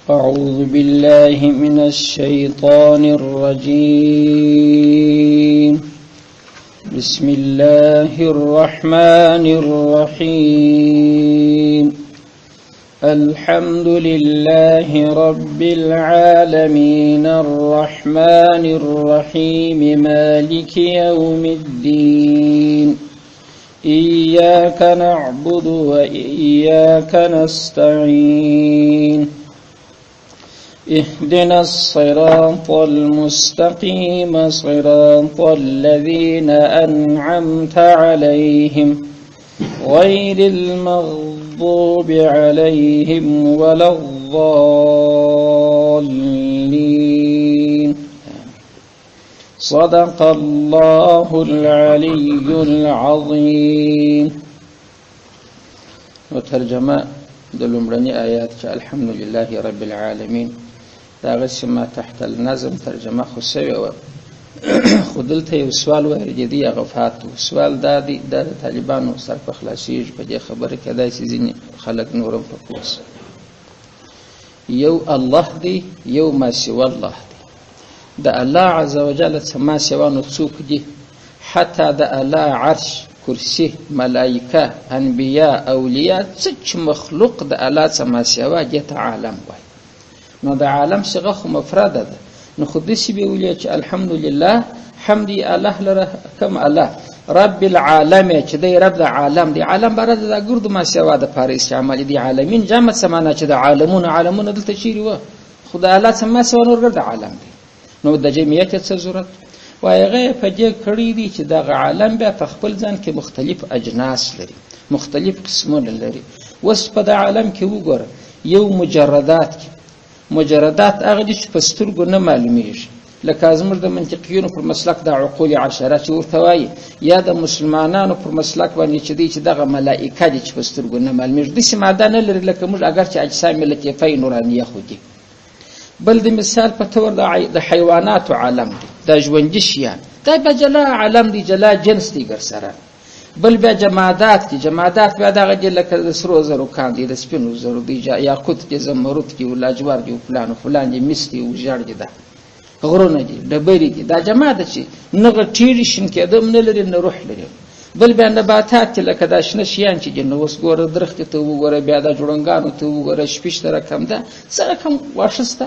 أعوذ بالله من الشيطان الرجيم بسم الله الرحمن الرحيم الحمد لله رب العالمين الرحمن الرحيم مالك يوم الدين إياك نعبد وإياك نستعين اهدنا الصراط المستقيم صراط الذين أنعمت عليهم غير المغضوب عليهم ولا الضالين صدق الله العلي العظيم. وترجمة دلومرني آيات الحمد لله رب العالمين دا ما تحت النظم ترجمه خسوي خودلته یو سوال ورجې دی غفات سوال دادی د طالبانو سر په خلاصيږي په دې خبره کې دای چې ځینې خلک نورم په کوس یو الله دی یو ما سوى الله دی د الله عز وجل ما سوى نو څوک دي حتی د الله عرش کرسی ملائکه انبیاء اولیاء څه مخلوق د الله ما سوى دې عالم وای نو د عالم څخه خو مفرده ده نو خود دې به ویل چې الحمدلله حمدي الله لره کم الله رب العالمین چې دی رب د عالم دی عالم برد د ګرد ما سوا د پاره استعمال دي عالمین جمع سمانه چې د عالمون دلته چیرې و خدای الله سما سوا نور ګرد عالم دی نو د جمعیت څه ضرورت وایغه په دې کړی دي چې د عالم به خپل ځان کې مختلف اجناس لري مختلف قسمونه لري وس په د عالم کې وګوره یو مجردات هغه دي چې په سترګو نه معلومیږي لکه زموږ د منطقيونو پر مسلک د عقول عشره چې ورته وایي یا د مسلمانانو پر مسلک باندې چې دی چې دغه ملائکه دي چې په سترګو نه معلومیږي داسې ماده نه لري لکه موږ اگر چې اجسام لطیفه نورانیه خو دي بل د مثال په تور د حیواناتو عالم دی د ژوندي شیان دا به جلا عالم دی جلا جنس دی ګر سره بل بیا جمادات دي جمادات بیا دغه دي لکه د سرو زرو کان دي د سپینو زرو دي یاقوت دي زمرد دي ولاجوار دي فلان دي مس دي وجاړ دي دا غرونه دي ډبرې دي دا جماده چې نغه ټیری شین کېدم نه لري نه روح لري بل بیا نباتات لکه دا شنه شیان چې جن اوس ګوره درخت ته وګوره بیا دا جوړنګانو ته وګوره شپږ رقم ده سره کوم واښسته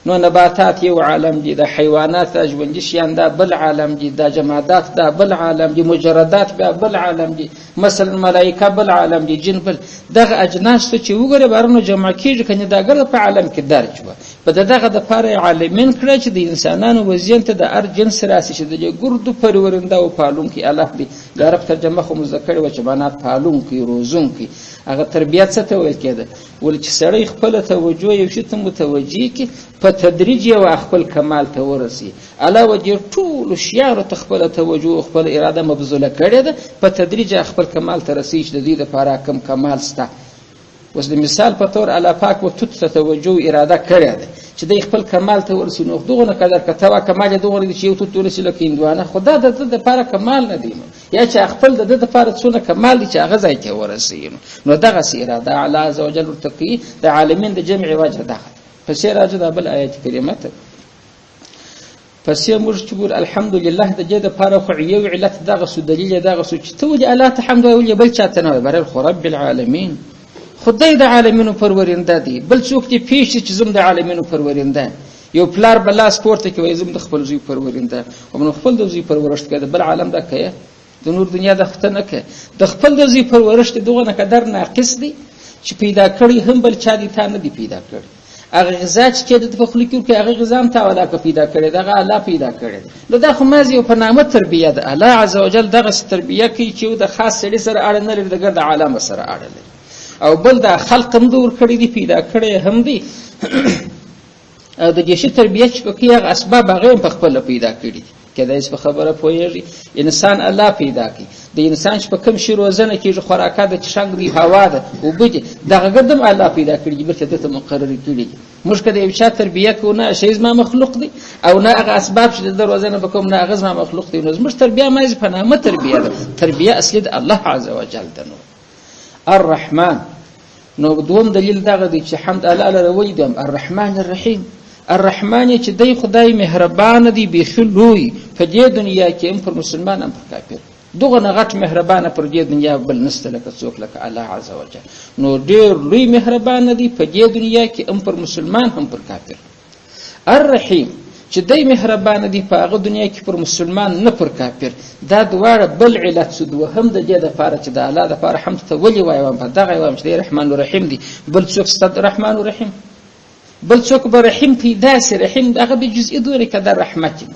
نو نباتات یو عالم دي د حیوانات ژوندي شیان دا بل عالم دي د جمادات دا بل عالم دي مجردات بل عالم دي مثلا ملائکه بل عالم دي جن بل دغه اجناس چې وګوره بارونو جمع کیږي کنه دا ګر په عالم کې درج و په دغه د پاره عالمین کړی چې د انسانانو وزین ته د ار جنس راسي چې د ګردو پرورنده او پالون کې الله دي عرب ترجمه خو مذکر و چې معنا پالون کې روزون کې هغه تربیت څه ته ویل کېده ول چې سړی خپل توجه یو شی ته متوجي کې په تدریج یو خپل کمال ته ورسي علاوه دې ټول شیانو ته خپل توجه خپل اراده مبذوله کړې ده په تدریج خپل کمال ته رسي چې د دې لپاره کم کمال سته اوس د مثال په تور الله پاک و ته توجه اراده کړې ده چې د خپل کمال ته ورسي نو دغه نه قدر کتوا کمال دغه چې یو ته ورسي لکه اندوانه خدا د لپاره کمال نه دی یا چې خپل د لپاره څونه کمال دي چې هغه ځای ته ورسي نو دغه اراده الله عز وجل ورتقي د عالمین د جمع وجه ده پس راځه د بل آیت کریمه ته پس موږ چې ګور الحمدلله د دې لپاره خو یو علت دغه سو دلیل دغه سو چې ته ولې الله ته حمد ویل بل چاته نه بر رب العالمین خدای د عالمینو پرورنده دی بل څوک دې پیش چې زم د عالمینو پرورنده یو پلار بلا سپورت کې وای زم د خپل زوی پرورنده او نو خپل د زوی پرورشت کړه بل عالم دا کوي د نور دنیا د ختنه کې د خپل د زوی پرورشت دغه نه قدر ناقص دی چې پیدا کړی هم بل چا دي تا نه دی پیدا کړی هغه غذا چې د فخلي کې هغه غذا هم تا ولا پیدا کړی دغه الله پیدا کړی نو دا خو مازی په نامه تربیه ده الله عز وجل دغه تربیه کوي چې د خاص سړي سره اړه نه لري دغه د عالم سره اړه لري او بل دا خلق هم دور کړی دی پیدا کړی هم دی او د دې تربیه چې په کې هغه اسباب هغه په خپل پیدا کړی کله چې خبره پوهیږي انسان الله پیدا کړي د انسان چې په کوم شی روزنه کېږي خوراکه د چشنګ دی هوا ده او بده دغه قدم الله پیدا کړی چې ته مقرر کړی موږ کده یو چا تربیه کو نه شی زما مخلوق دی او نه هغه اسباب چې د روزنه بکوم نه هغه زما مخلوق دی نو موږ تربیه مې په نامه تربیه ده تربیه اصلي د الله عز وجل ده نو الرحمن نو دوم دلیل دغه دی چې حمد الله لره ولې دی الرحمن الرحیم الرحمن چې دی خدای مهربان دی بیخي لوی په دې دنیا کې هم پر مسلمان هم پر کافر دغه نه غټ مهربانه پر دې دنیا بل نسته لکه څوک لکه الله عز وجل نو ډېر لوی مهربان دی په دې دنیا کې هم پر مسلمان هم پر کافر الرحیم چې دی مهربان دی په هغه دنیا کې پر مسلمان نه پر کافر دا دواړه بل علت شو دوهم د دې دپاره چې د الله دپاره حمد ته ولې وایم په دغه وایم چې دی رحمان الرحیم دی بل څوک شته رحمان الرحیم بل څوک به رحیم پیدا سي رحیم هغه به جزئي دورې که دا رحمت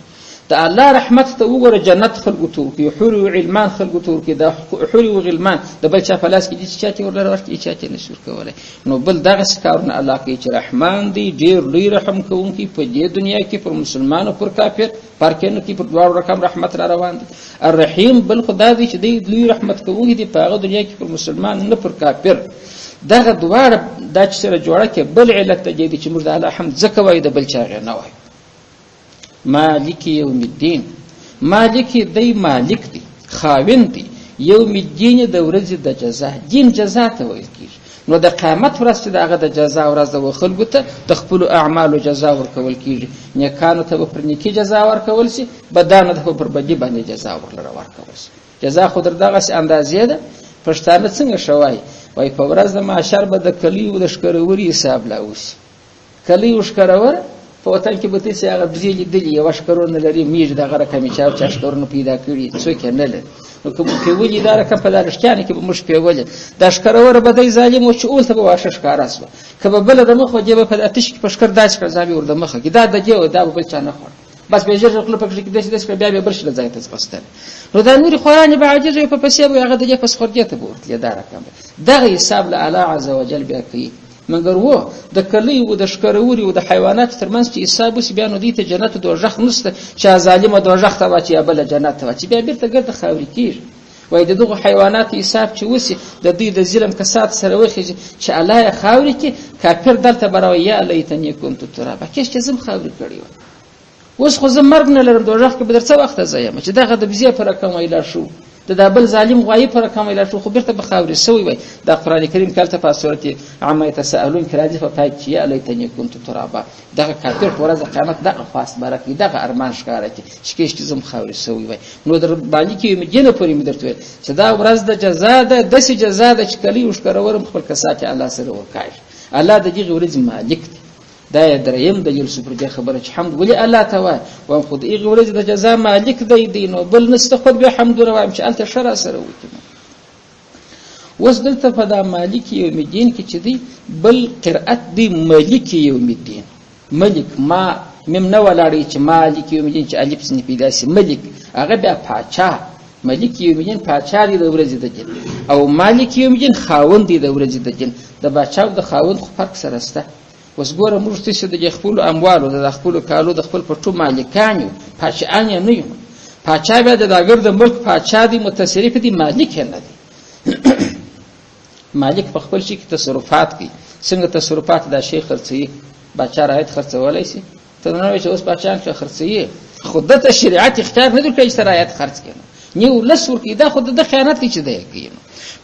د الله رحمت ته وګوره جنت خلکو ته ورکوي حور و غلمان خلکو ته ورکوي دا حور و غلمان د بل چا په لاس کې دي چې چا ته ورلره ورکړي چا ته نشي ورکولی نو بل دغسې کارونه الله کوي چې رحمان دی ډېر لوی رحم کوونکی په دې دنیا کې پر مسلمانو پر کافر پارکینو کې پر دواړو رقم رحمت را روان دی الرحیم بل خدا دی چې دی لوی رحمت کوونکی دی په هغه دنیا کې پر مسلمان نه پر کافر دغه دواړه دا چې سره جوړه کې بل علت ته دی چې موږ د الله حمد ځکه وایو د بل چا هغې نه وایو مالک یوم الدین مالک دی مالک دی خاوند دی یوم الدین د ورځې د جزا دین جزا ته ویل کېږي نو د قیامت ورځ چې د هغه د جزا ورځ ده خلکو ته د خپلو اعمالو جزا ورکول کېږي نیکانو ته به پر نیکي جزا ورکول سي بدانو ته به پر بدي باندې جزا ورلره ورکول سي جزا خو در دغسې اندازې ده پښتانه څنګه ښه وایي په ورځ د محشر به د کلیو د ښکروري حساب لا وسي کلیو ښکرور په وطن کې به تاسې هغه بزې لیدلي یوه ښکرور نه لري میږ دغه رقم یې چا ښکرونه پیدا کړي څوک یې نه لري نو که موږ پیولي دا رقم په دا رښتیانه کې به موږ پیولي دا ښکروره به دی ظالم و چې اولته به واښه ښکاره شوه که به بله د مخ وه دې به په تش کې په ښکر داسې کړه ځان به ور د مخه کې دا د دې و دا به بل چا نه خوړ بس به ژر ژر خوله پکې کې داسې کړه بیا به بل شي له ځای ته ځغستل نو دا نورې خوارانې به عاجز وي په پسې به هغه د دې پس خورجې ته به ورتلې دا رقم دغه حساب له الله عز وجل بیا کوي مګر و د کلیو د ښکروري و د حیواناتو ترمنځ چې حساب وسي بیا نو دوی ته جنت دوژخ نشته چا ظالمه دوژخ ته واچي یا بله جنت ته واچي بیا بیرته ګرده خاورې کېږي وایي د دغو حیواناتو حساب چې وسي د دوی د ظلم کسات سره وخېږي چې الله یې خاورې کړي کافر دلته به راوایي یا لیتنی کنت ترابا کېش چې زه م خاورې کړې وم اوس خو زه مرګ نه لرم دوژخ کې به در څه وخته زه یم چې دغه د بزې په رقم ویلا شو د دا بل ظالم غوایي په رقم ویلا شو خو بیرته به خاورې سوی وای دا قرآن کریم کلته په صورت عما یتساءلون کې راځي په پای کې یا لیتنی کنت ترابا دغه کافر په ورځ د قیامت دغه خواست باره کوي دغه ارمان ښکاره کړي چې کېش چې زه م خاورې سوی وای نو در مالک یوم الدین پورې مې درته ویل چې دا ورځ د جزا ده داسې جزا ده چې کلی وښکرورم خپل کسات یې الله سره ورکاږي الله د دغې ورځې مالک دی دا یې دریم دلیل شو پر دې خبره چې حمد ولې الله ته وایي وایم خو د هغې ورځې د جزا مالک دی نو بل نسته خود بیا حمدونه وایم چې هلته ښه راسره وکړي اوس دلته په دا مالک یوم الدین کې چې دی بل قرأت دی ملک یوم الدین ملک ما مم نه ولاړوي چې مالک یوم الدین چې الف ځینې پیدا سي ملک هغه بیا پاچا ملک یوم الدین پاچا دی د ورځې د دین او مالک یوم الدین خاوند دی د ورځې د دین د باچا او د خاوند خو فرق سره شته اوس ګوره موږ تاسې د خپلو اموالو د خپلو کالو د خپل پټو مالکان یو پاچاان یې نه یو پاچا بیا د داګر د ملک پاچا دی متصرف دی مالک یې نه دی مالک په خپل شي کې تصرفات کوي څنګه تصرفات دا شی خرڅوي باچا رعایت خرڅولی شي ته نه وایي چې اوس باچا خرڅوي خو دته شریعت اختیار نه درکوي چې رعایت خرڅ کړي نیو لس ورکوي دا خو د خیانت کوي چې دی کوي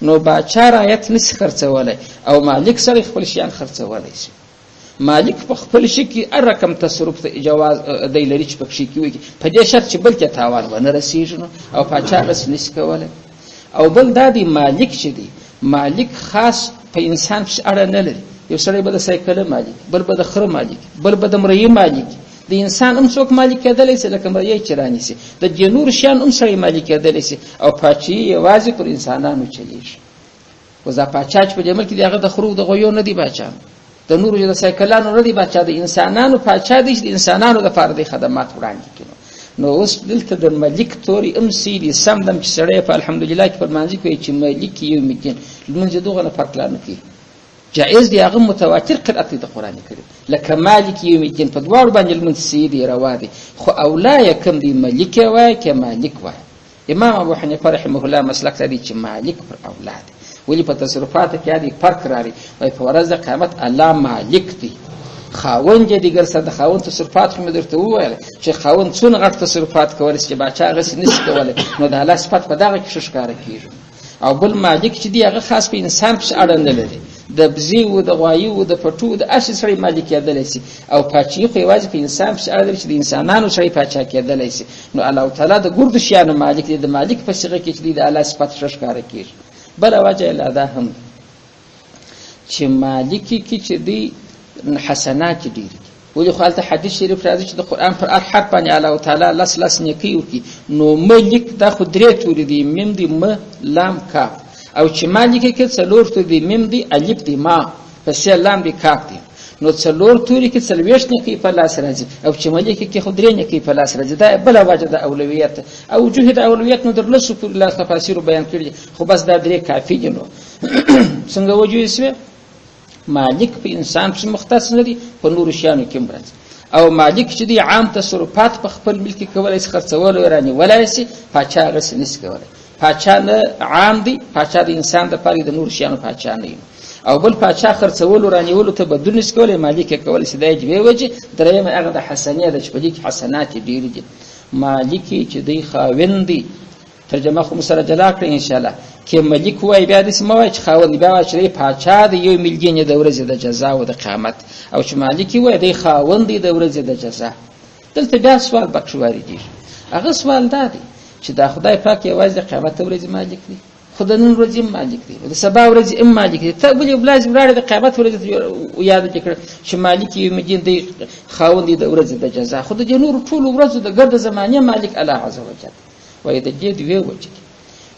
نو باچا رعایت نشي خرڅولی او مالک سره خپل شیان خرڅولی شي مالک په خپل شي کې هر رقم تصرف ته اجازه دی لري چې په شي کې وي په دې شرط چې بل ته تاوان ونه رسیږي او باچا بس نشي کولی او بل دا دی مالک چې دی مالک خاص په انسان پسې اړه نه لري یو سړی به د سایکله مالک بل به د خره مالک بل به د مرغۍ مالک د انسان هم څوک مالک کېدلی شي لکه مرغۍ چې رانیسي د دې نور شیان هم سړی مالک کېدلی شي او پاچاهي یوازې پر انسانانو چلیږي اوس دا پاچا چې په دې ملک کې د هغه د خرو د غویو نه دی باچا د نورو د سایکلانو نه دی باچا د انسانانو پاچا دی چې د انسانانو لپاره د خدمات وړاندې کړي نو اوس دلته د ملک توري ام سیدي سم دم چې سړی په الحمدلله کې پر مانځي کوي چې ملک یوم الدین لمونځ دغه نه فرق لا نه کوي جائز دی هغه متواتر قرأت د قرآن کریم لکه مالک یوم الدین په دواړو باندې لمونځ سیدي روا دی خو اولا یې کوم دی ملک وایي که مالک وایي امام ابو حنیفه رحمه الله مسلک ته دی چې مالک پر اولا دی ولی په تصرفاتو کې دی فرق راغی وایي په ورځ د قیامت الله مالک دی خاوند یې دیګر سره د خاوند تصرفات خو مې درته وویل چې خاوند څونه غټ تصرفات کولی شي چې باچا هغسې نشي کولی نو د الله صفت په دغه کې ښه ښکاره کېږي او بل مالک چې دی هغه خاص په انسان پسې اړه نه لري د بزیو د غوایو د پټو د هر شي سړی مالک کېدلی شي او پاچاهي خو یوازې په انسان پسې اړه لري چې د انسانانو سړی پاچا کېدلی شي. نو الله تعالی د ګردو شیانو مالک دی، د مالک په صیغه کې چې دی د الله صفت ښه ښکاره کېږي. بله وجه یې لا دا هم چې مالکي کې چې دی حسنات ډېرې دي. ولې خو هلته حدیث شریف راځي چې د قرآن پر هر حرف باندې الله تعالی لس نیکۍ ورکړي. نو ملک دا خو درې تورې دي، میم دی، م، لام، کاف. او چې مالک کې څلور تورې دي، میم دی، الف دی، ما، پسې لام دی، کاف دی. نو څلور تورې کې څلوېښت نیکۍ په لاس راځي، او چې ملک کې خو درې نیکۍ په لاس راځي. دا بله وجه د اولویت او وجوه د اولویت نو در لسو پورې لا تفاسیرو بیان کړي، خو بس دا درې کافي دي. نو څنګه وجوه شوې؟ مالک په انسان پسې مختص نه دی، په نورو شیانو کې هم راځي. او مالک چې دی عام تصرفات په خپل ملک کې کولی شي، خرڅول یې رانیولی شي، پاچا هغسې نشي کولی. پاچا نه عام دی، پاچا د انسان دپاره د نورو شیانو پاچا نه وي. او بل پاچا خرڅولو رانیولو ته بدلون نشي کولی، مالک یې کولی شي. دا یې دوې وجې. درېیمه هغه د حسنې ده چې په دې کې حسنات یې ډېرې دي. مالک چې دی خاوند دی، ترجمه خو مو سره جلا کړئ انشاءالله. کې ملک وایي بیا داسې مه وایي چې خاوند، بیا وایي چې دی پاچا دی، یو میلګین د ورځې د جزا او د قیامت. او چې مالک وایي دی خاوند دی د ورځې د جزا. دلته بیا سوال پکښې واردېږي. هغه سوال دا دی چې دا خدای پاک یوازې د قیامت ورځې مالک دی، خو د نن ورځې هم مالک دی، د سبا ورځې هم مالک دی. ته ولې ولازم ولاړې د قیامت ورځې ته یاد دې کړه چې مالک یو میلګین دی، خاوند دی د ورځې د جزا. خو د دې نورو ټولو ورځو د ګرده زمانې مالک الله عز وجل. وایي د دې دوې وجې دي.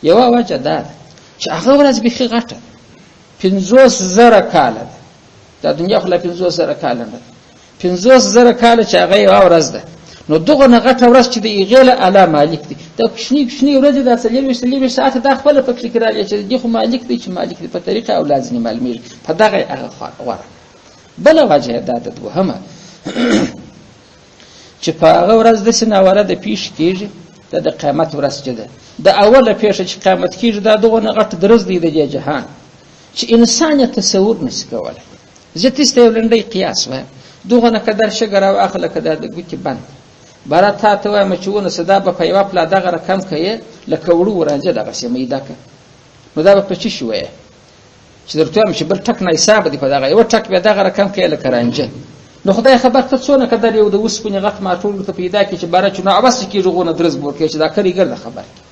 یوه وجه دا ده چې هغه ورځ بیخي غټه 50,000 کاله ده. دا دنیا خو لا 50,000 کاله نه ده، 50,000 کاله چې هغه یوه ورځ ده. نو دغه نه غټه ورځ چې د هغې له الله مالک دی. دا کوچني کوچني ورځې دا 40 ساعته دا خپله په فکر کې راغلي چې د دې خو مالک دی، چې مالک دی په طریقه او لازمي معلومېږي. په دغه یې هغه غوره. بله وجه یې دا ده دوهمه چې په هغه ورځ داسې ناوره د پیښ کېږي، دا د قیامت ورځ چې ده، د اوله پیښه چې قیامت کېږي، دا دغونه غټ درز دی د دې جهان چې انسان یې تصور نشي کولی. زه تاسو ته یو لنډی قیاس وایم. دغونه که در شګه راواخله، که دا د ګوتې بند باره تا ته وایم چې ونیسه، دا به په یوه پلا دغه رقم که یې لکه وړو ورانجه دغسې میده که، نو دا به په چی شي وایه چې درته وایم چې بل ټک نه حسابه دی په دغه یوه ټک بیا دغه رقم که یې لکه رانجه. نو خدای خبر ته څونه که در یو د اوسپنې غټ ماټول ورته پیدا کړي چې باره چې نو عبس کېږي غونه درز بور کوي چې دا کریګر د خبر کړي.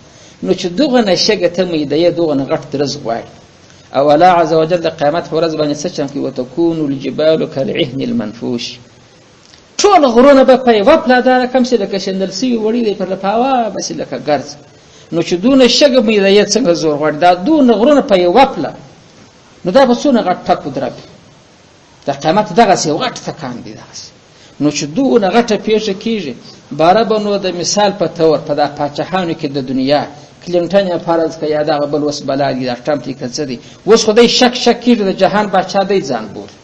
نو چې دغه نه شګه ته میده یې دغه نه غټ درز غواړي. او الله عز وجل د قیامت په ورځ باندې څه چم کوي؟ وتکون الجبال کالعهن المنفوش. ټول غرونه به په یوه پلا دا رقم شي لکه شندل سوي وړي دی پر لپاوه بسې لکه ګرځ. نو چې دونه شګه میده یې څنګه زور غواړي؟ دا دونه غرونه په یوه پلا، نو دا به څونه غټ ټک ودربي. د قیامت دغسې یو غټ تکان دی دغسې. نو چې دونه غټه پیښه کېږي، باره به نو د مثال په طور په دا پاچاهانو کې د دنیا کلینټن یې فرض که یا دغه بل اوس بلا دي، دا ټرمپ دی که څه دی، اوس خو دی شک کېږي د جهان باچا دی ځان بولي.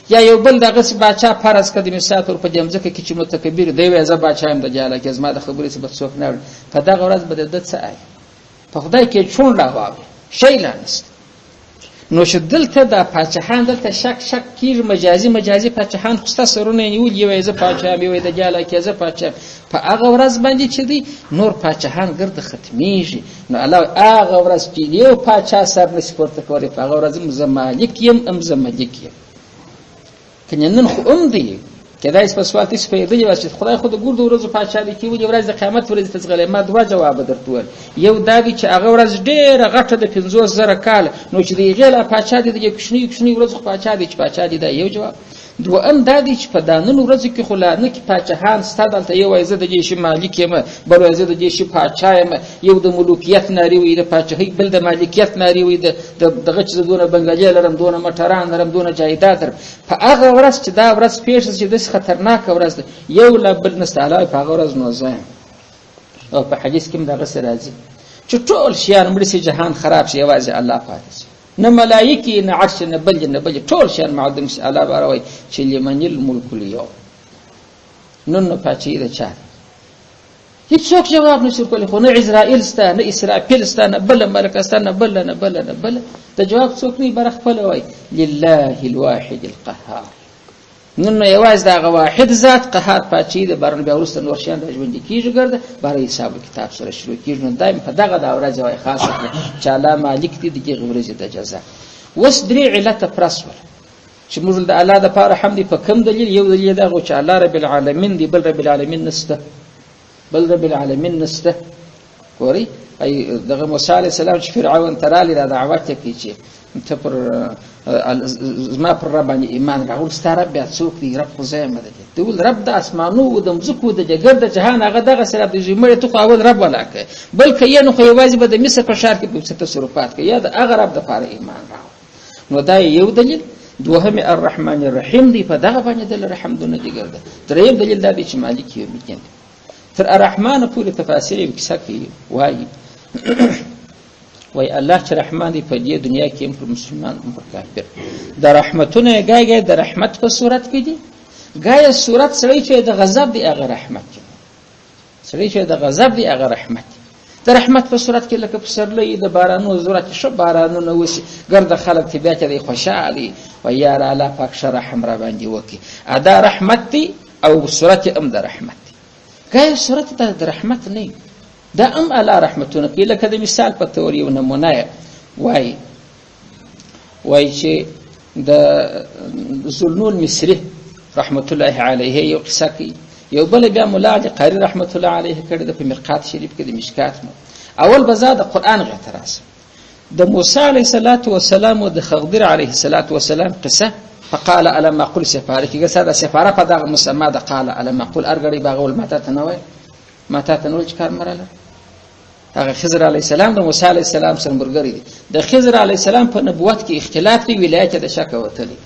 یا یو بل دغسې باچا فرض که د مثال طور په دې مځکه کې چې متکبر دی وایي زه باچا یم د جاله کې، زما د خبرې څه به څوک نه اوري. په دغه ورځ به د ده څه آی په خدای کې چونډ لا واوري، شی لا نشته. نو چې دلته دا پاچاهان دلته شک کېږي، مجازي پاچاهان خو ستا سرونه یې نیولي، یو یې زه پاچا یم، یو یې د جاله کې زه پاچا یم. په هغه ورځ باندې چې دی نور پاچاهان ګرده ختمیږي. نو الله هغه ورځ چې یو پاچا سر نشي پورته کولی، په هغه ورځ هم زه مالک یم، هم زه ملک یم. کنې نن خو هم دی کېدای شي په سوال تاسو پوهېدلي وایاست چې خدای خو د ګردو ورځو پاچا دی، کې ولې ورځ د قیامت ورځې ته ځغلی. ما دوه جوابه درته وویل. یو دا دی چې هغه ورځ ډېره غټه د 50,000 کاله، نو چې د هغې لا پاچا دی، د دې کوچنیو ورځو پاچا دی چې پاچا دی، دا یو جواب. دوهم دا دی چې په دا نن ورځو کې خو لا نه کې پاچاهان ستا دلته یو وایي زه د دې شي مالک یم، بل وایي زه د دې شي پاچا یم، یو د ملوکیت نارې وایي د پاچاهۍ، بل د مالکیت نارې وایي دغه چې زه دونه بنګلې لرم، دونه مټران لرم، دونه جایداد لرم. په هغه ورځ چې دا ورځ پېښه چې داسې خطرناکه ورځ ده، یو لا بل نسته، الله په هغه ورځ نو زه یم. او په حدیث کې هم دغسې راځي چې ټول شیان مړه شي، جهان خراب شي، یوازې الله پاتې شي. نه ملایکې، نه عرش، نه بل ټول شیان معدوم شي. الله به راوایي چې لمن الملک اليوم، نن نو پاچاهي د چا ده؟ هېڅوک جواب نشي ورکولی. خو نه عزرائیل سته، نه اسرافیل سته، نه بله ملکه سته، نه بله د جواب څوک نه وي، بره خپله وایي لله الواحد القهار. نن نو یوازې د هغه واحد ذات قهار پاچاهي ده، باره بیا وروسته نور شیان راژوندي کېږي ګرده، باره حساب کتاب سره شروع کېږي. نو دایم په دغه دا ورځ وایي خاصه کړه چې الله مالک دی د هغې ورځې د جزا. اوس 3 علته پرس ول چې موږ د الله د پاره حمد په کوم دلیل؟ یو دلیل دا چې الله رب العالمین دی، بل رب العالمین نشته، بل رب العالمین نشته. ګورئ ای دغه موسی علیه السلام چې فرعون ته رالی را دعوت یې کړي چې ته پر زما پر رب باندې ایمان راوړ، ستا رب بیا څوک دی؟ رب خو زه یم. دی ویل رب د اسمانو د مځکو د جګر د جهان هغه دغسې رب دی. مړې ته خو اول رب ولا کړې، بلکې یې نو خو یوازې به د مصر په ښار کې په تصرفات کوي، یا د هغه رب دپاره ایمان راوړ. نو دا یو دلیل. دوهم الرحمن الرحیم دی، په دغه باندې د رحمدونه جګر ده. دریم دلیل دا دی چې مالک یوم الدین. تر الرحمن پورې تفاسیر یې کیسه کوي، وایي وای الله چې رحمان دی په دې دنیا کې هم پر مسلمان هم پر کافر. د رحمتونه یې ګای د رحمت په صورت کې دي، ګای صورت سړی چې د غضب دی هغه رحمت دی، سړی چې د غضب دی هغه رحمت دی. د رحمت په صورت کې لکه پسرلی د بارانو ضرورت ښه بارانونه وشي، ګرد خلک طبیعت دی خوشحالي و یار الله پاک ښه رحم را باندې وکړي، ادا رحمت دی او صورت هم د رحمت دی. ګای صورت د رحمت نه دا ام الله رحمتونه کې لکه د مثال په تور یو نمونه وای چې د ذوالنون مصری رحمت الله علیه یو قصه کوي. یو بل بیا مولا علی قاری رحمت الله علیه کړی د په مرقات شریف کې د مشکات اول بزاد قرآن غتراس د موسی علیه السلام او د خضر علیه السلام قصه. فقال الم اقل سفاره کې ګسه د سفاره په دغه مسما د قال الم اقل ارګړي باغول ماته تنوي ماته تنول چې کار مراله. هغه خضر علیه السلام د موسی علیه السلام سره مرګري دي. د خضر علیه السلام په نبوت کې اختلاف دی، ولایت د شک وتلی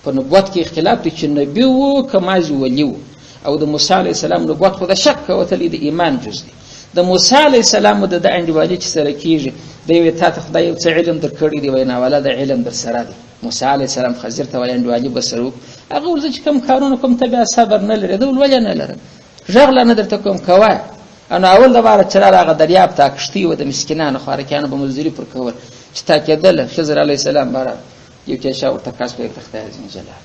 په نبوت کې اختلاف دی چې نبی وو کمازي ولی وو، او د موسی علیه السلام نبوت خو د شک وتلی د ایمان جز دی. د موسی علیه السلام د انډیوالي چې سره کیږي د یو ته خدای یو څه علم درکړی دی، وینا ولا د علم در سره دی. موسی علیه السلام خضر ته ویل انډیوالي بسرو هغه ورته چې کوم کارونه کوم تبع صبر نه لري، د ولې نه لري ژغله نه درته کوم کوه. انا اول د بار چې راغه دریاب ته کشتي و د مسکینانو خارکانو به مزدوري پر کول چې تا کېدل. خضر علیه السلام بار یو کې شاو تکاس په تخته عزیز جلال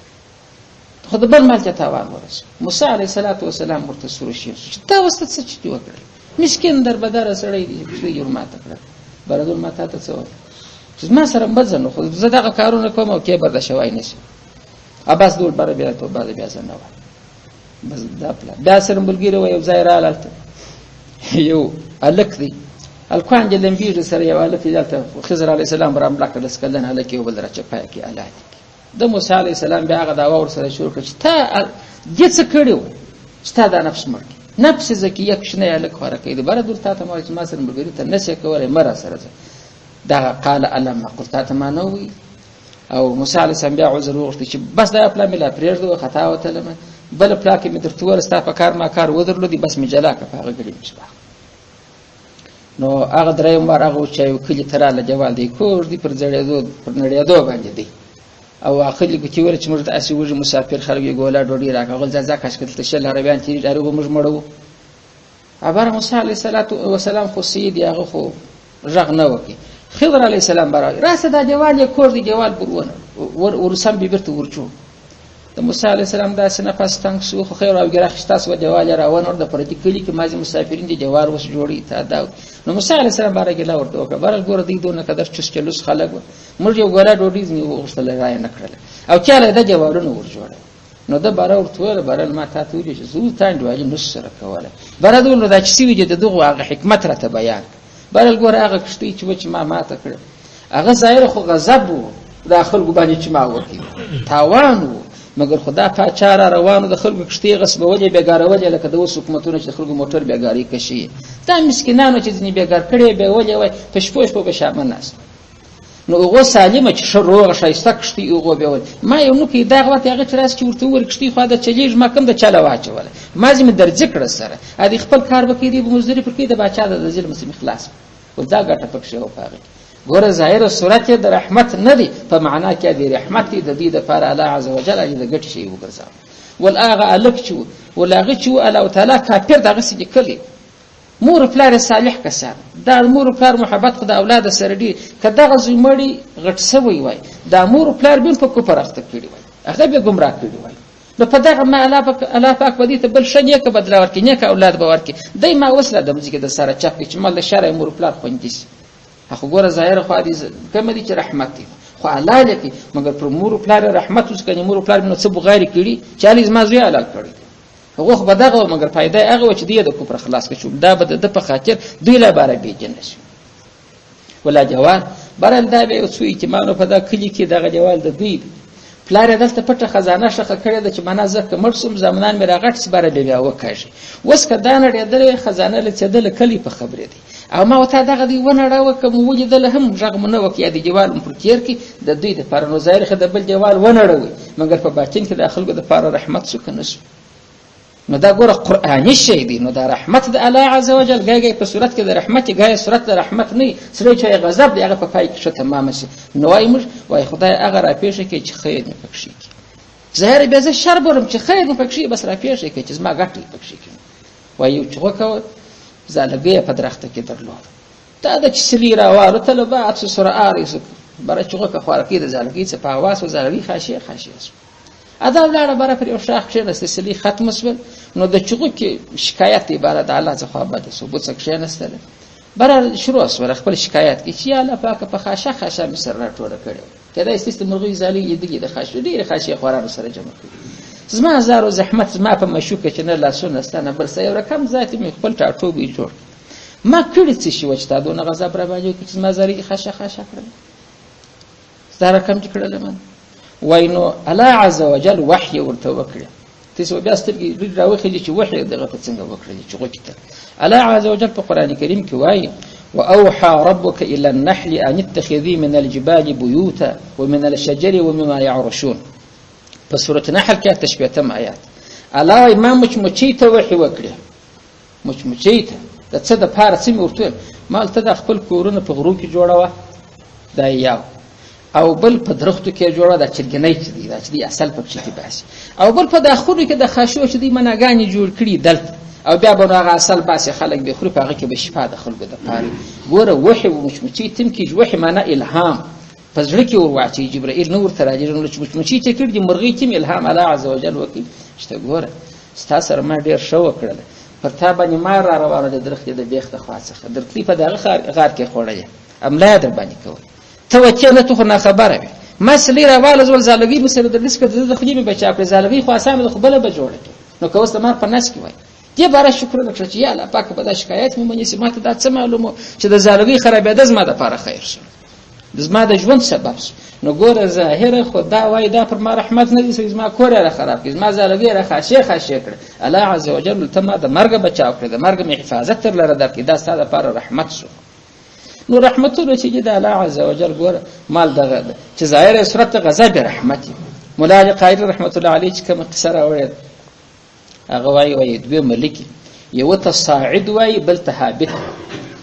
خو د بل مال ته تاوان ورسېد. موسی علیه السلام ورته سور شي چې تا وسته څه چې وکړ، مسکین در بدر سړی دی چې یو ماته کړ بردول ماته ته څه چې ما سره بزنه خو زه دغه کارونه کوم او کې برده شوای نشي. اباس دول بار بیا ته بعد بیا زنه بس دا پلا بیا سره ملګری و یو ځای رااله یو الک دی الکوان جلم بیر سره یو الک دلته خضر علیه السلام برام لاک دسکلن الک یو بل راچ پای کی الله د موسی علیه السلام بیا هغه دا ور سره شروع کړ چې تا دې څه کړو چې تا دا نفس مړ نفس زکیه کښنه الک خور کوي بر دول تا ته ما سره ملګری ته نشه کوله مر سره دا قال الم قلت تا ما نووي او موسی علیه السلام بیا عذر وغوښت چې بس دا پلا ملا پرېږدو خطا وته لمه بل پلا کې مې درته ورستا په کار ما کار ودرلو دي بس مې جلا کړ په هغه ګړي مشباح. نو هغه دریم بار هغه چې یو کلی تراله جوال دی کور دی پر زړېدو پر نړېدو باندې دی او اخلي کې ور چې موږ د اسی وږي مسافر خلک ګولا ډوډۍ راکغل ځا کاش کتل شل عربیان چې ډارو موږ مړو. ابار موسی علیه السلام خو سید هغه خو ژغ نه وکي. خضر علیه السلام برای راسه دا جوال یې کور دی جوال برونه ورسم بیرته ورچو. د موسی علیه السلام دا سنه پاس تنگ سو خو خیر او ګره خستاس و جوال روان ور د پردي کلی کې مازی مسافرین دي جوال وس جوړی تا دا. نو موسی علیه السلام بارے ګلا ورته وکړه بار ګور دی دونه قدر چس چلوس خلک موږ یو ګولا ډوډۍ نه وغوښتل راي نه کړل او چاله دا جوالونه ور جوړه. نو دا بار ورته بار ما ته ته ویل چې زو تاند واجب نو سره کوله بار دول دا چې سی وجه دغه هغه حکمت راته بیان بار ګور هغه کشتي چې ما ته کړ هغه ظاهر خو غضب وو داخل باندې چې ما ورکی تاوان مگر خدا پاچا روانو د خلکو کشتي غصبولې بیګارولې لکه د اوس حکومتونو چې خلکو موټر بیګاری کشي دا مسکینانو چې ځنی بیګار کړي به ولې وای پښپوش په شامل ناس. نو هغه سالمه چې شروع شایسته کشتي هغه به ول ما یو نو کې دا وخت هغه چې راس چې ورته ور کشتي خو دا چلیږ ما کوم د چاله واچول ما زم درځ کړ سره ا دې خپل کار وکړي د مزدوري پر کې د بچا د ظلم سم خلاص او دا ګټه پکښه او پاغه ګوره ظاهر صورت د رحمت نه دی په معنا کې د رحمت د دې د فار الله عز وجل د ګټ شي وګرځاو والاغه الک چو ولاغه چو الله تعالی کافر دغه سې کلی مور پلار صالح کسان دا مور پلار محبت خدای اولاد سره دی کدا غزو مړی غټ سوی وای دا مور پلار بین په کوپر اخته کړی وای هغه به گمراه کړی وای. نو په دغه ما الله پاک بدی ته بل شنه کې بدلا ورکې نه کا اولاد به ورکې دای ما وسله د مزګه د سره چا چې مال شرع مور پلار خوندې اخو ګوره ظاهر خو دې کوم دي چې رحمت دی خو حلال کوي مګر پر مور پلار رحمت اوس کني مور پلار نو څه بغیر کړي چالي زما زوی حلال کړی هغه خو بدغه مګر فائدہ هغه چې دی د کفر خلاص کړي دا به د په خاطر دوی لا بار به جنت شي ولا جوال برل دا به اوس وی چې مانو په دا کلی کې دغه جوال د دوی پلار دلته پټه خزانه شخه کړې د چې معنا زکه مرسوم زمانان مې راغټ سبره بیا وکاږي وس کدا نه ډېر خزانه لڅدل کلی په خبره دي او ما وته دغه دی ونه راو کوم ولیدل هم ژغ نه وکي د جوال پر کیر کې د دوی د پرنو ظاهر خد بل جوال ونه راوي مګر په باطن کې د خلکو د پاره رحمت سو کنه نو دا ګوره قرآني شی دی نو دا رحمت د الله عز وجل ګاګي په صورت کې د رحمت ګاګي صورت د رحمت نه سره چې غضب دی هغه په پای کې شته تمام شي نو وايي موږ وای خدای هغه را پیښه کې چې خیر نه پکشي ظاهر به زه شر بولم چې خیر نه پکشي بس را پیښه کې چې ما ګټي پکشي وای چې وکاو زالګي په درخته کې درلود دا د چسلی راوالو طلبات سره آریس برای چې وکا خورکی د زالګي څخه په आवाज و زالګي خاصه ادا ولاړه بره پر یو شاخ کې نستسلی ختم شول نو د چغو کې شکایت عبارت الله څخه بده ثبوت څخه نستل بره شروع سره خپل شکایت کې چې الله پاک په خاصه مصر راټوله کړو کله استست مرغوي زالي دغه د خاصه ډیره خاصه خورانو سره جمع کړي زما زارو زحمت زما په مشوکه چې نه لاسونه ستانه بل څه یو رقم ذاتي مې خپل ټاټو به جوړ ما کړی څه شي وچتا دونه غضب را باندې چې زما زاري خاصه کړل زاره کم کړل من وینو الله عز وجل وحی ورته وکړي تاسو بیا سترګې راوخلي چې وحی دغه څنګه وکړي چې غوښته الله عز وجل په قران کریم کې وایي واوحى ربك الى النحل ان اتخذي من الجبال بيوتا ومن الشجر ومما يعرشون په سوره نحل کې تشبيهتم آیات الله امام مچمچي ته وحی وکړي مچمچي ته د څه د پاره سیمه ورته مال ته د خپل کورونه په غرو کې جوړاوه دا یو او بل په درختو کې جوړه د چرګنۍ چې دی دا چې دی اصل په کې باسي او بل په داخلو کې د خاشو چې دی مناګانی جوړ کړي دلته او بیا به هغه اصل باسي خلک به خوري په هغه کې به شفا د خلکو د پاره ګوره وحي او مچمچي تم کې وحي معنا الهام پس ځل کې ورواچي جبرائیل نور تراجر نو مچمچي چې کړي مرغي تم الهام الله عز وجل وکي شته ګوره ستاسو سره ما ډیر شو کړل پر تا باندې ما را روانه د درخت د بیخته خاصه درتلی په دغه غار کې خوړې املا در باندې کوي ته وچې نه ته نه خبره وي مسلې راواله زول زالګي به سره د ریسک د خلیمه بچا پر زالګي خو اسامه خو بل به جوړه نو کوس تمار په نس کې وای دې بار شکر وکړه چې یا الله پاک په دا شکایت مې منې سمات دا څه معلومه چې د زالګي خرابېده زما د لپاره خیر شي زما د ژوند سبب نو ګوره ظاهره خدا وای دا پر ما رحمت نه دي زما کور را خراب کړي زما زالګي را خاصه کړ الله عز وجل ته ما د مرګ بچاو کړ د مرګ مې حفاظت تر لره درکې دا ستاسو لپاره رحمت شو نو رحمتونه چې د الله عز وجل ګوره مال دغه چې ظاهر صورت غضب رحمت مولا قائد رحمت الله علیه چې کوم قصه راوړل هغه وایي دوی ملکی یو ته صاعد وایي بل ته هابط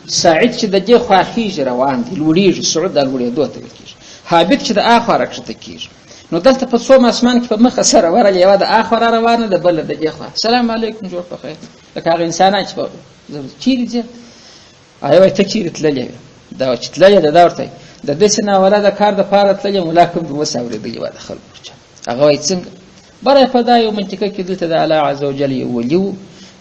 صاعد چې د دې خواخیج روان دي لوړیږي صعود د لوړې دوته کیږي هابط چې د اخره کښته کیږي نو دلته په څو اسمان کې په مخه سره ورل یو د اخره روانه د بل د دې خوا سلام علیکم جوړ په خیر لکه هغه انسانان چې چیرې ځي ایوه ته چیرې تللې دا چې تللې دا ورته د دې سنا ولا د کار د پاره تللې ملاکم د وساورې دی و د خلکو هغه وایي څنګه برای په دا یو منطقه کې دلته د الله عز وجل یو ولیو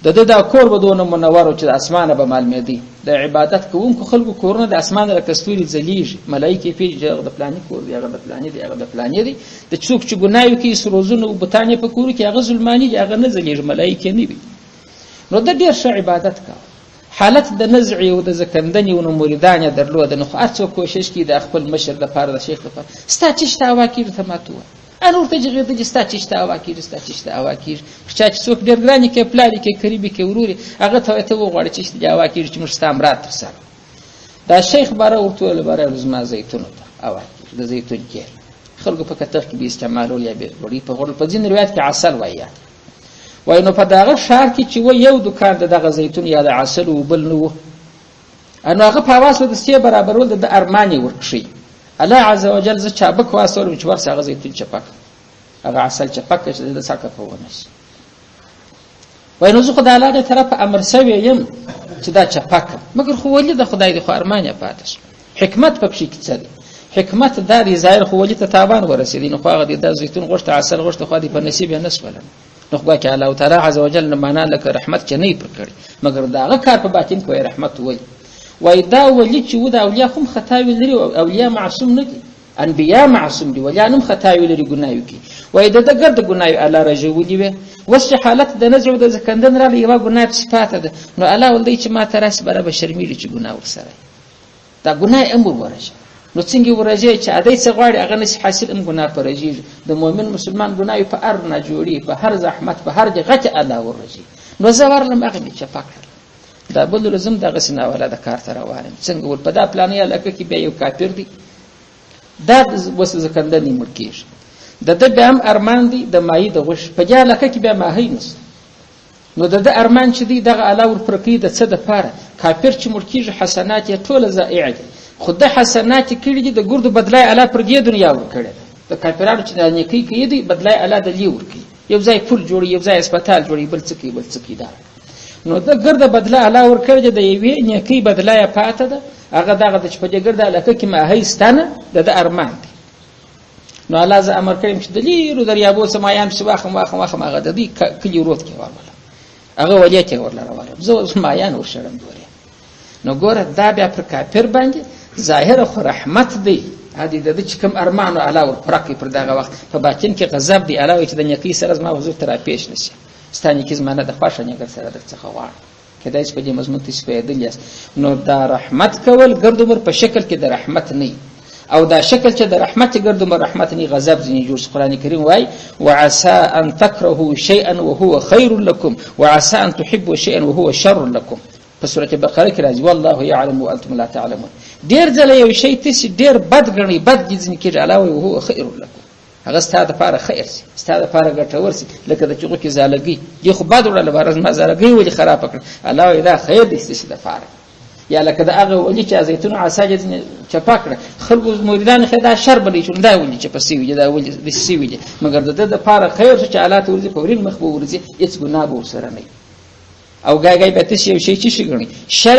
د کور بدون منور چې د اسمانه به معلومه دي د عبادت کوونکو خلکو کورونه د اسمانه لکستوري زلیږي ملایکه پیږي د پلانې کور دی هغه د پلانې دی هغه د پلانې دی د څوک چې ګنايو کې سروزونه او بوتانې په کور کې هغه ظلمانی دی هغه نه زلیږي ملایکه نه وي نو د ډیر ښه عبادت کا حالت د نزع او د زکندنی او مریدان درلود نو هرڅو کوشش کوي د خپل مشر لپاره د شیخ لپاره ستا چې شتا واکیر ته ماتو انا ورته جګړه د ستا چې شتا واکیر چې څوک ډیر ګرانی کې پلان کې قریبي کې وروري هغه ته وغواړي چې د واکیر چې موږ ستام رات تر سره دا شیخ باره ورته باره زما زیتون ته واکیر د زیتون کې خلکو په کتر کې به استعمالول یا به وړي په غوړ په ځین روایت کې عسل وای نو په دغه شهر کې چې و یو دکان دغه زیتون یا د عسل او بل نو انو هغه په واسطه د سی برابرول د ارمانی ورکشي الله عز وجل ز چابک واسطه چې ورسره هغه زیتون چپک هغه عسل چپک چې د ساکه په ونس نو زه خدای الله دې طرف امر سوی يم چې دا چپک مګر خو ولې د خدای د خو ارمانه پاتش حکمت په شي کې څه حکمت داري ظاهر خو ولې ته تابان ورسېدي نو خو هغه د زیتون غوښته عسل غوښته خو دې په نصیب نه سولم نو خو چې الله تعالی عز وجل نه معنا لکه رحمت چې نه پر کړی مګر داغه کار په باطن کې رحمت وای دا ولی چې و د اولیاء هم خطا ویلري او اولیاء معصوم نه دي انبیا معصوم دي ولیان هم خطاوي لري ګناوي کوي وای د ګرد ګناوي الله رجولي وي وس چې حالت د نزع د زکندن را یو ګناه صفات ده نو الله ولدي چې ما تراس بره بشرمېږي چې ګناه ورسره دا ګناه امر ورشه نو څنګه ورځي چې ادي څه غواړي هغه نس حاصل ام ګناه پرځي د مؤمن مسلمان ګناوي په ار نه جوړي په هر زحمت په هر جغه الله ورځي نو زورلم هغه چې فقر دا بل لازم دغه سنا ولا د کار تر روانم څنګه ول په دا پلان یې لکه کې به یو کافر دی دا وس زکندنی مرکیش د د بهم ارمان دی د مای د غش په جا لکه کې به ماهی نس نو د ارمان چې دی دغه علاوه پرکی د څه د پاره کافر چې مرکیش حسنات یې ټول زائع دي خود حسنات کړي دي د ګردو بدلای الله پر دې دنیا ور کړي د کافرانو چې د نیکی کوي دي بدلای الله د لی ور کوي یو ځای پل جوړي یو ځای هسپتال جوړي بل څه کی دا نو د ګرد بدله الله ور کړی د یوې نیکی بدله یې پاته ده هغه دغه د چپجه ګرد علاقه کې ما هیستانه د ارمان دی نو الله ز امر کړم چې د لیرو دریابو سمایان سواخم هغه د دې کلی ورود کې ورواله هغه وجه کې ورلراواله زه سمایان ورشرم دوره نو ګوره دا بیا پر کافر باندې ظاهر خو رحمت دی هدي د چې کوم ارمان الله ور پرکې پر دغه وخت په باطن کې غضب دی علاوه چې د نیکی سره ما حضور تر پیش نشي ستاني کې زمانه د خوښه نه ګر سره درڅخه واړ کله چې په دې مضمون ته سپېدل یاس نو دا رحمت کول ګردمر په شکل کې د رحمت نه او دا شکل چې د رحمت ګردمر رحمت نه غضب ځنی جوړ قرآن کریم وای وعسى ان تكرهوا شيئا وهو خير لكم وعسى ان تحبوا شيئا وهو شر لكم په سورته بقره کې راځي والله يعلم وانتم لا تعلمون ډیر ځله یو شی ته ډیر بد غني بد ځنی کې علاوه وهو خير لكم هغه ستاسو لپاره خیر سي ستاسو لپاره ګټور سي لکه د چغو کې زالګي دی خو بعد وړل بارز ما زالګي ولي خراب کړ الله دا خیر دي ستاسو لپاره یا لکه دا هغه ولي چې زيتون عساجد چپاکړه خلکو مریدان خدا شر بلی شو دا ولي چې پسې وي دا ولي د سی وي مګر د لپاره خیر چې حالات ورزي فورین مخبو ورزي هیڅ ګناه به سره نه او ګای به تاسو یو شی چې غني شر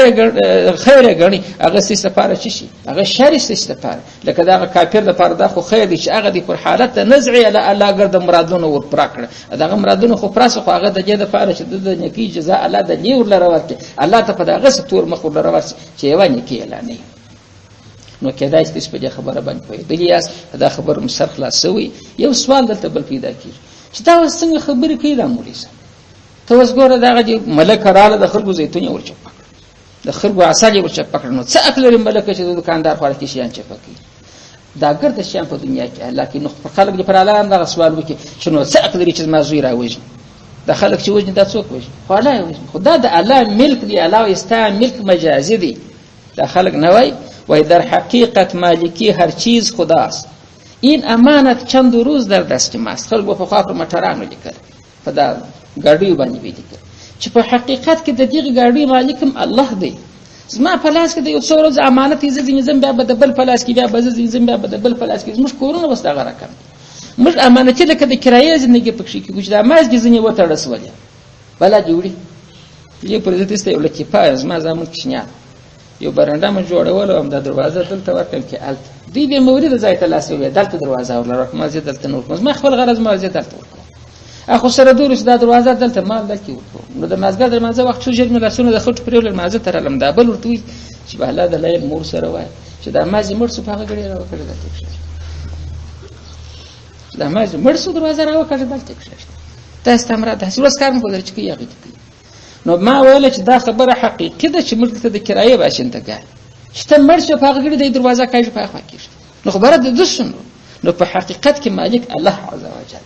خیر غني هغه ستاسو لپاره شي هغه شر ستاسو لپاره لکه دا کافر لپاره دا خو خیر دي چې هغه د پر حالت نزع الله ګرد مرادونه ور پراکړه دا مرادونه خو پراس خو هغه د دې لپاره چې د نیکی جزاء الله د لیور لراوته الله ته په دغه ستور مخ ور لراوته چې یو نیکی اعلان نه نو کېدای ستاسو په خبره باندې پوي دلیاس دا خبر مسر خلاصوي یو سوال دلته بل پیدا کیږي چې دا څنګه خبرې کوي دا مولوی ته اوس ګوره دغه ملک رااله د خلکو زیتون ورچپ د خلکو عسل ورچپ پکړ نو څه عقل لري ملک چې د دکاندار خپل کې شیان چپکي دا ګرد شیان په دنیا کې لکه نو خلک د پر عالم دغه سوال وکي چې نو څه عقل لري چې ما زوی راوځي د خلک چې وځي دا څوک وځي خدای وځي خدای د الله ملک دی الله استا ملک مجازي دی دا خلک نه وای در حقیقت مالکی هر چیز خداست این امانت چند روز در دست ماست خلک په خاطر مټرانو لیکل په دا ګاډي باندې ویل چې په حقیقت کې د دې ګاډي مالکم الله دی زما په لاس کې د یو څو ورځې امانت یې ځینې بیا به د بل په لاس کې بیا به ځینې بیا به د بل په لاس کې موږ کورونه وس دغه رقم موږ امانت لکه د کرایې ژوندۍ پکې کې ګوښ د ماز کې ځینې وته رسولې بلا جوړي یې پر دې تاسو یو لکه پاز ما زمون کښنیا یو برنده ما جوړول او د دروازه دلته ورکم کې الت دی به مورید ځای ته لاس وې دلته دروازه ورلره ما زه دلته نور ما خپل غرض ما زه دلته اخو سره دورس دا دروازه دلته مال دلته وکړو نو د مازګر د مازه وخت شو جرم رسونه د خټ پرول مازه تر لم دا بل ورته چې به الله د لیل مور سره وای چې دا مازه مرسو په هغه غړي راو کړی دلته دا مازه مرسو دروازه راو کړی دلته تاسو تمره د حسوس کارم کولی چې کیږي نو ما ویل چې دا خبره حقیقي ده چې موږ ته د کرایه باشنده ګان چې ته مرسو په هغه غړي د دروازه کاږي په هغه کې نو خبره د دسنو نو په حقیقت کې مالک الله عز وجل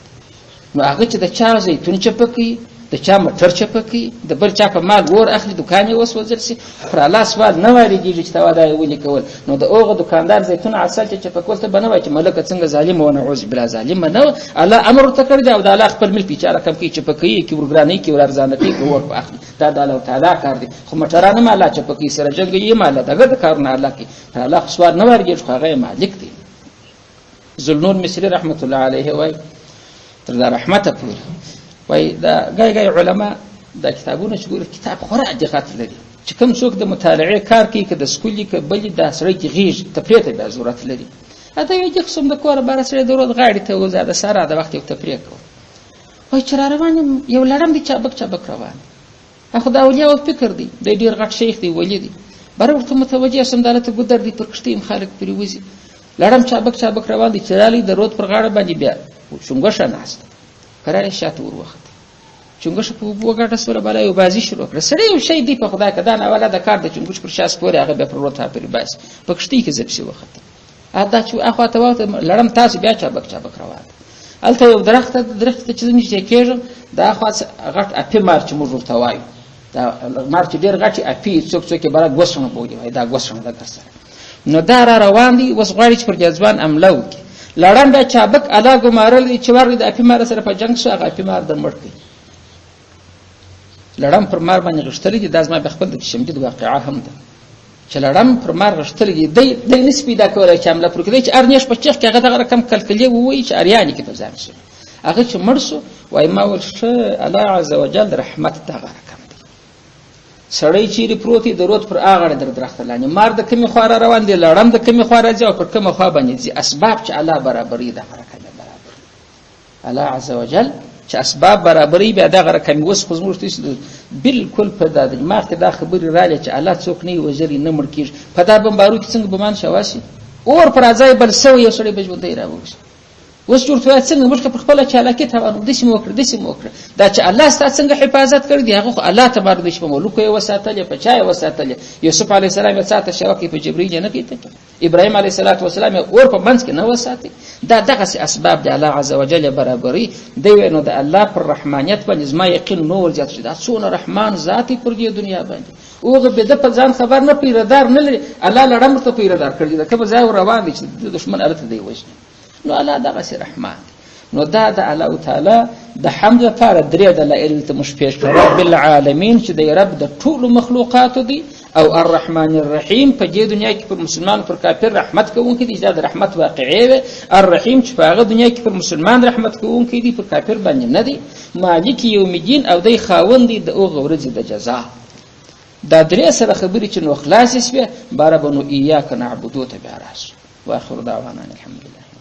نو هغه چې د چا زیتون چپکی د چا مټر چپکی د بل چا په مال ور اخلي دکان یې وسوځل سي پر الله سوال نه وریږي چې تا ودا ولي کول نو د اوغه دکاندار زیتون عسل چې چپکول ته بنوي چې ملک څنګه ظالم و نعوذ بالله ظالم نه الله امر ته کړی او د الله خپل مل پیچاره کم کی چپکی کی ورګرانی کی ورارزانه کی ور په اخلي دا د الله تعالی کار دی خو مټرانه مال چپکی سره جنگ یې مال دغه کارونه الله کی پر الله سوال نه وریږي خو هغه مالک دی ذوالنور مصری رحمت الله علیه وای تر دا رحمت پورې وای دا ګای علما دا کتابونه چې ګوري کتاب خورا دقت لري چې کوم څوک د مطالعه کار کوي که د سکولي که بل د سره کې غیږ تفریح ته ضرورت لري اته یو قسم د کور بار سره ضرورت غاړي ته وزاده سره د وخت یو تفریح کو وای چې روان یو لړم دي چابک روان اخو دا اولیا او فکر دی د ډیر غټ شیخ دی ولی دی بر ورته متوجه سم دالته ګدر دی پر کشتیم خالق پری وزي لړم چابک روان دي چې رالی د رود پر غاړه باندې بیا چونګښه ناسته قرار شاته ور وخت چونګښه په وګټه سره بلا یو بازی شروع کړ سړی یو شی دی په خدای کدا نه ولا د کار د چونګښ پر شاس پورې هغه به پر رود ها پرې باس په کشتۍ کې زپسي وخت اته چې اخوا ته وته لړم تاسو بیا چابک روان الته یو درخت چې نشته کېږم دا خوا غټ اپی مار چې موږ ورته وایو دا مار چې ډېر غټي اپی څوک برا غوښنه بولي وای دا غوښنه د کسره نو دا روان دي وس غواړي چې پر جذبان عمله وکړي لړم بیا چابک الا ګمارل چې ورغی د اپی مار سره په جنگ شو هغه اپی مار د مړ کړي لړم پر مار باندې غشتلې دي دا زما به خپل د شمدید واقعا هم ده چې لړم پر مار غشتلې دي د نسبی دا کولای چې عمله پر کړي چې ارنیش په چیخ کې هغه د رقم کلکلې وای چې اریانی کې په ځان شي هغه چې مرسو وای ما ورشه الله عز وجل رحمت دا رقم دی سړی چې پروتي د رود پر اغړه در درخت لاندې مار د کمی خواره روان دی لړم د کمی خواره ځي او پر کومه خوا باندې ځي اسباب چې الله برابرې د حرکت برابر الله عز وجل چې اسباب برابرې به دا رقم وس خو زموږ ته بالکل په دا دماغ کې دا خبرې رااله چې الله څوک نه وزري نه مړ کیږي په دا بمبارو کې څنګه بمان شواسي اور پر ځای بل سو یو سړی بجوندې راوښ وس جوړتیا څنګه موږ په خپل چالاکي ته ورو دسم وکړه دا چې الله ستاسو څنګه حفاظت کړی دی هغه الله تبارک د شپه ملوک یې وساتل په چای وساتل یوسف علی السلام یې ساته شوکې په جبرئیل نه کیته ابراهیم علی السلام اور په منځ کې نه وساتي دا دغه اسباب دی الله عز وجل برابرۍ دی نو د الله پر رحمانیت باندې زما یقین نو ور زیات شي دا څونه رحمان ذاتی پر دې دنیا باندې اوغه به د په ځان خبر نه پیردار نه لري الله لړم ته پیردار کړی دا کبه ځای روان دي چې د دشمن الته دی وښنه نو الله دغه سي رحمان نو دا د الله تعالی د حمد لپاره درې دلایل ته مش پیش کړو رب العالمین چې د رب د ټول مخلوقات دی او الرحمن الرحیم په دې دنیا کې پر مسلمان پر کافر رحمت کوونکی دی دا رحمت واقعي وي الرحیم چې په هغه دنیا کې پر مسلمان رحمت کوونکی دی پر کافر باندې نه دی مالک یوم الدین او د خاوند دی د اوغه ورځ د جزاء دا درې سره خبرې چې نو خلاص شي بار بنو ایاک نعبدو ته بیا راش واخر دعوانا الحمد لله